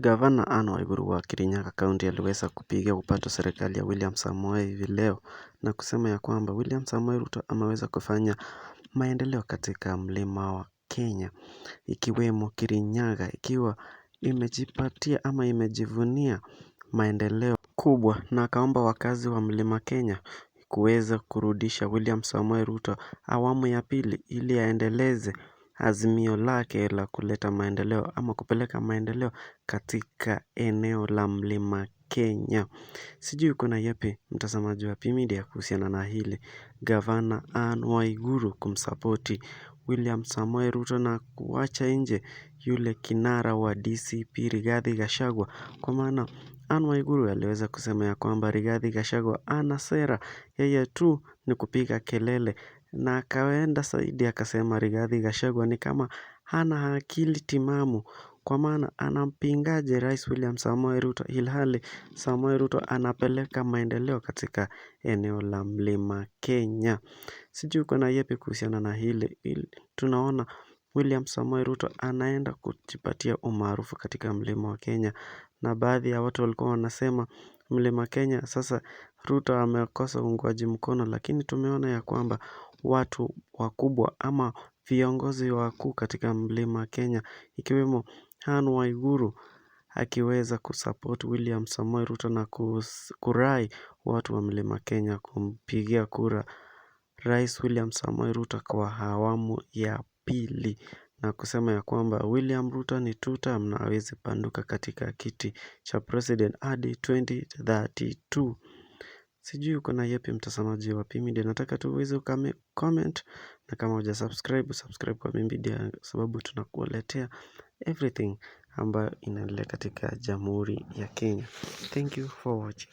Gavana Anne Waiguru wa Kirinyaga County aliweza kupiga upato serikali ya William Samoei hivi leo na kusema ya kwamba William Samoei Ruto ameweza kufanya maendeleo katika mlima wa Kenya, ikiwemo Kirinyaga ikiwa imejipatia ama imejivunia maendeleo kubwa, na akaomba wakazi wa mlima Kenya kuweza kurudisha William Samoei Ruto awamu ya pili ili aendeleze azimio lake la kuleta maendeleo ama kupeleka maendeleo katika eneo la mlima Kenya. Sijui kuna yapi mtazamaji wa P-Media kuhusiana na hili. Gavana Anne Waiguru kumsapoti William Samoei Ruto na kuacha nje yule kinara wa DCP Rigathi Gachagua, kwa maana Anne Waiguru aliweza kusema ya kwamba Rigathi Gachagua ana sera, yeye tu ni kupiga kelele, na akaenda zaidi akasema Rigathi Gachagua ni kama hana akili timamu, kwa maana anampingaje Rais William Samoei Ruto ilhali Samoei Ruto anapeleka maendeleo katika eneo la mlima Kenya. Sijui uko na yepi kuhusiana na hili. Tunaona William Samoei Ruto anaenda kujipatia umaarufu katika mlima wa Kenya, na baadhi ya watu walikuwa wanasema mlima Kenya sasa Ruto amekosa uungwaji mkono, lakini tumeona ya kwamba watu wakubwa ama viongozi wakuu katika mlima Kenya ikiwemo Anne Waiguru akiweza kusupport William Samoei Ruto na kurai watu wa mlima Kenya kumpigia kura Rais William Samoei Ruto kwa awamu ya pili, na kusema ya kwamba William Ruto ni two term na hawezi panduka katika kiti cha president hadi 2032. Sijui uko na yepi mtazamaji wa P-Media, nataka tu uweze comment, na kama hujasubscribe subscribe kwa P-Media sababu tunakuletea everything ambayo inaendelea katika Jamhuri ya Kenya. Thank you for watching.